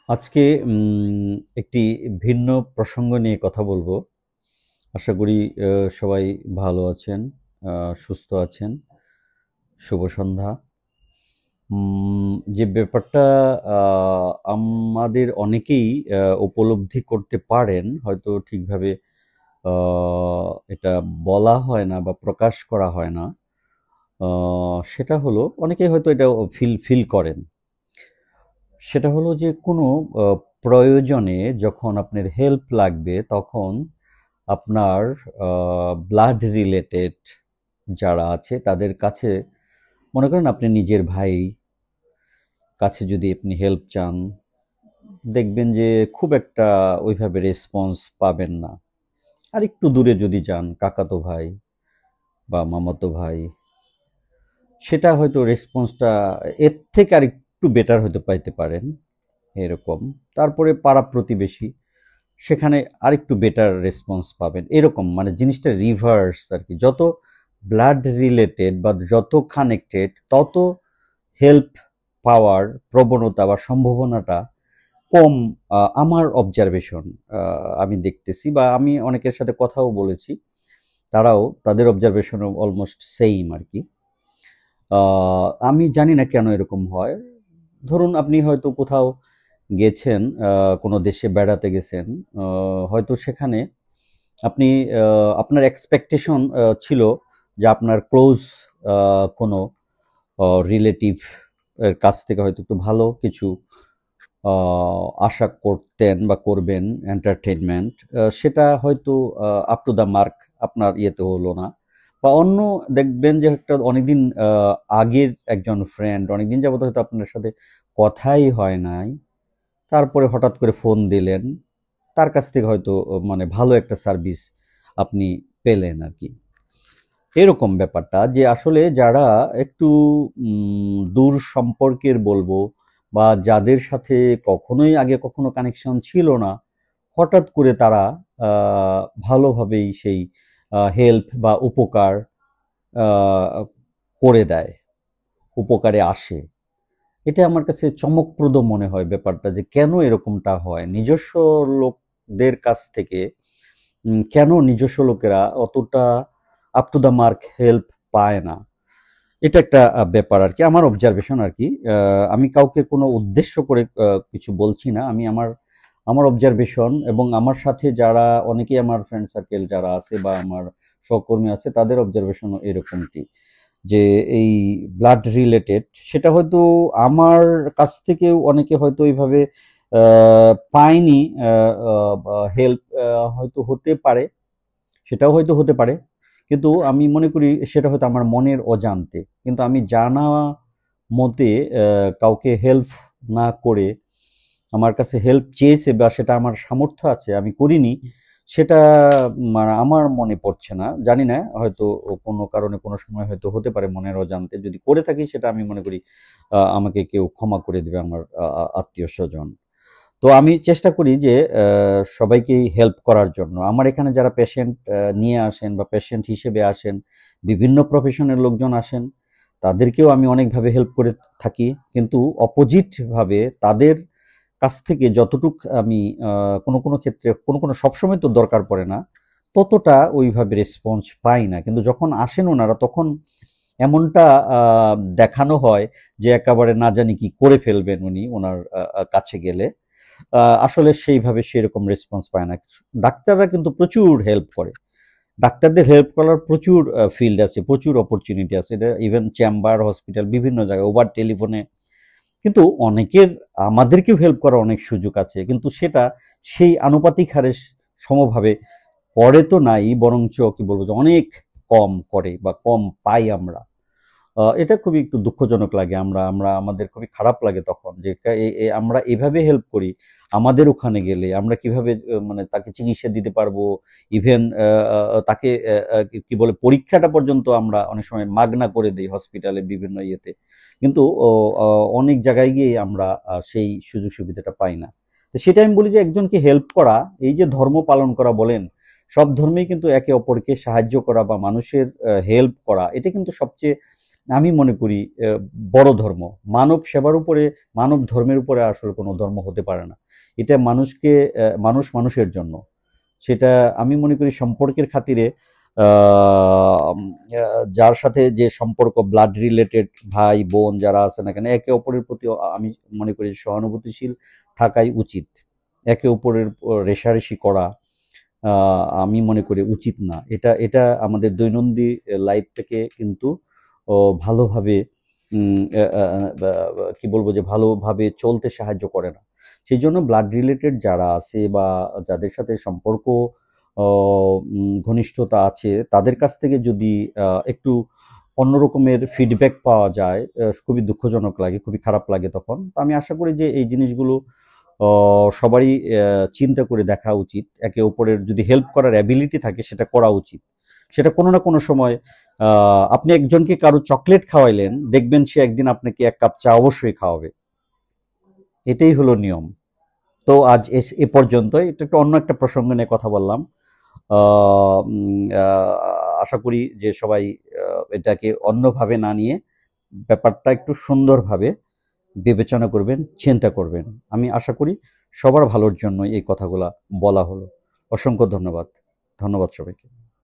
আজকে একটি ভিন্ন প্রসঙ্গ নিয়ে কথা বলবো। আশা করি সবাই ভালো আছেন, সুস্থ আছেন। শুভ সন্ধ্যা। যে ব্যাপারটা আ আমাদের অনেকেই উপলব্ধি করতে পারেন, হয়তো ঠিকভাবে আ এটা বলা হয় না বা প্রকাশ করা হয় না। আ সেটা হলো অনেকেই হয়তো এটা ফিল করেন। সেটা হলো যে কোনো আ প্রয়োজনে যখন আপনার হেল্প লাগবে তখন আপনার আ ব্লাড রিলেটেড যারা আছে তাদের কাছে মনে করেন আপনি নিজের ভাই কাছে যদি আপনি হেল্প চান, দেখবেন যে খুব একটা ওইভাবে রেসপন্স পাবেন না। আরেকটু দূরে যদি যান কাকাতো ভাই বা মামাতো ভাই, সেটা হয়তো রেসপন্সটা এর থেকে আরেকটু বেটার হতে পাইতে পারেন, এরকম। তারপরে পাড়া প্রতিবেশী, সেখানে আরেকটু বেটার রেসপন্স পাবেন। এরকম মানে জিনিসটা রিভার্স আরকি। যত ব্লাড রিলেটেড বা যত কানেক্টেড তত হেল্প পাওয়ার প্রবণতা বা সম্ভাবনাটা কম। আমার অবজারভেশন, আমি দেখতেছি বা আমি অনেকের সাথে কথাও বলেছি। তারাও তাদের অবজারভেশনও অলমোস্ট সেইম আরকি। আমি জানি না কেন এরকম হয়। ধরুন আপনি হয়তো কোথাও গেছেন, কোনো দেশে বেড়াতে গেছেন। আ হয়তো সেখানে আপনি আপনার এক্সপেকটেশন ছিল যে আপনার ক্লোজ আ কোনো রিলেটিভ এর কাছ থেকে হয়তো একটু ভালো কিছু আ আশা করতেন বা করবেন এন্টারটেইনমেন্ট। সেটা হয়তো আপ টু দ্য মার্ক আপনার ইয়েতে হলো না। বা অন্য দেখবেন যে একটা অনেকদিন আগের একজন ফ্রেন্ড, অনেকদিন যাবত হয়তো আপনার সাথে কথাই হয় নাই। তারপরে হঠাৎ করে ফোন দিলেন। তার কাছ থেকে হয়তো মানে ভালো একটা সার্ভিস আপনি পেলেন আরকি। এরকম ব্যাপারটা যে আসলে যারা একটু দূর সম্পর্কের বলবো বা যাদের সাথে কখনোই আগে কখনো কানেকশন ছিল না, হঠাৎ করে তারা আ ভালোভাবেই সেই হেল্প বা উপকার আ করে দেয়, উপকারে আসে। এটা আমার কাছে চমকপ্রদ মনে হয় ব্যাপারটা যে কেন এরকমটা হয়? নিজস্ব লোকদের কাছ থেকে কেন নিজস্ব লোকেরা অতটা up to the mark help পায় না? এটা একটা ব্যাপার আরকি। আমার অবজারভেশন আরকি। আমি কাউকে কোনো উদ্দেশ্য করে কিছু বলছি না। আমি আমার অবজারভেশন এবং আমার সাথে যারা অনেকেই আমার ফ্রেন্ড সার্কেল যারা আছে বা আমার সহকর্মী আছে তাদের অবজারভেশনও এরকমটি। যে এই ব্লাড রিলেটেড সেটা হয়তো আমার কাছ থেকেও অনেকে হয়তো ওইভাবে আ পায়নি। আ আ বা হেল্প হয়তো হতে পারে। সেটাও হয়তো হতে পারে। কিন্তু আমি মনে করি সেটা হয়তো আমার মনের অজান্তে। কিন্তু আমি জানা মতে কাউকে হেল্প না করে আমার কাছে হেল্প চেয়েছে বা সেটা আমার সামর্থ্য আছে, আমি করিনি, সেটা আমার মনে পড়ছে না। জানি না, হয়তো কোনো কারণে কোনো সময় হয়তো হতে পারে মনের অজান্তে। যদি করে থাকি সেটা আমি মনে করি আমাকে কেউ ক্ষমা করে দিবে, আমার আত্মীয়স্বজন। তো আমি চেষ্টা করি যে সবাইকেই হেল্প করার জন্য। আমার এখানে যারা পেশেন্ট নিয়ে আসেন বা পেশেন্ট হিসেবে আসেন, বিভিন্ন প্রফেশনের লোকজন আসেন, তাদেরকেও আমি অনেকভাবে হেল্প করে থাকি। কিন্তু অপোজিট ভাবে তাদের কাছ থেকে যতটুক আমি কোনো ক্ষেত্রে কোনো সবসময় তো দরকার পড়ে না, ততটা ওইভাবে রেসপন্স পাই না। কিন্তু যখন আসেন ওনারা তখন এমনটা আ দেখানো হয় যে একেবারে না জানি কি করে ফেলবেন উনি উনার কাছে গেলে। আসলে সেইভাবে সেরকম রেসপন্স পায় না। ডাক্তাররা কিন্তু প্রচুর হেল্প করে। ডাক্তারদের হেল্প করার প্রচুর ফিল্ড আছে, প্রচুর অপরচুনিটি আছে। এটা ইভেন চেম্বার, হসপিটাল বিভিন্ন জায়গায় ওভার টেলিফোনে। কিন্তু অনেকের আমাদেরকেও হেল্প করার অনেক সুযোগ আছে। কিন্তু সেটা সেই আনুপাতিক হারে সমভাবে করে তো নাই, বরঞ্চ কি বলবো যে অনেক কম করে বা কম পাই আমরা। এটা খুবই একটু দুঃখজনক লাগে। আমরা আমরা আমাদের খুবই খারাপ লাগে তখন যে আমরা এভাবে হেল্প করি। আমাদের ওখানে গেলে আমরা কিভাবে মানে তাকে চিকিৎসা দিতে পারবো? ইভেন তাকে কি বলে পরীক্ষাটা পর্যন্ত আমরা অনেক সময় মাগনা করে দেই হসপিটালে বিভিন্ন ইয়েতে। কিন্তু ও অ অনেক জায়গায় গিয়ে আমরা সেই সুযোগ সুবিধাটা পাই না। তো সেটা আমি বলি যে একজনকে হেল্প করা, এই যে ধর্ম পালন করা বলেন, সব ধর্মেই কিন্তু একে অপরকে সাহায্য করা বা মানুষের হেল্প করা, এটা কিন্তু সবচেয়ে আমি মনে করি বড় ধর্ম। মানব সেবার উপরে, মানব ধর্মের উপরে আসলে কোনো ধর্ম হতে পারে না। এটা মানুষকে, মানুষ মানুষের জন্য। সেটা আমি মনে করি সম্পর্কের খাতিরে, যার সাথে যে সম্পর্ক ব্লাড রিলেটেড, ভাই বোন যারা আছে না কেন, একে অপরের প্রতি আমি মনে করি সহানুভূতিশীল থাকাই উচিত। একে অপরের রেষারেষি করা আমি মনে করি উচিত না। এটা এটা আমাদের দৈনন্দিন লাইফ থেকে কিন্তু ভালোভাবে কি বলবো, যে ভালোভাবে চলতে সাহায্য করে না। সেই জন্য ব্লাড রিলেটেড যারা আছে বা যাদের সাথে সম্পর্ক ঘনিষ্ঠতা আছে, তাদের কাছ থেকে যদি একটু অন্য রকমের ফিডব্যাক পাওয়া যায়, খুবই দুঃখজনক লাগে, খুবই খারাপ লাগে তখন। তো আমি আশা করি যে এই জিনিসগুলো সবারই চিন্তা করে দেখা উচিত। একে অপরের যদি হেল্প করার অ্যাবিলিটি থাকে সেটা করা উচিত। সেটা কোনো না কোনো সময়, আপনি একজনকে কারো চকলেট খাওয়াইলেন, দেখবেন সে একদিন আপনাকে এক কাপ চা অবশ্যই খাওয়াবে। এটাই হলো নিয়ম। তো আজ এ পর্যন্তই। এটা একটু অন্য একটা প্রসঙ্গ নিয়ে কথা বললাম। আশা করি যে সবাই এটাকে অন্যভাবে না নিয়ে ব্যাপারটা একটু সুন্দরভাবে বিবেচনা করবেন, চিন্তা করবেন। আমি আশা করি সবার ভালোর জন্য এই কথাগুলা বলা হলো। অসংখ্য ধন্যবাদ। ধন্যবাদ সবাইকে।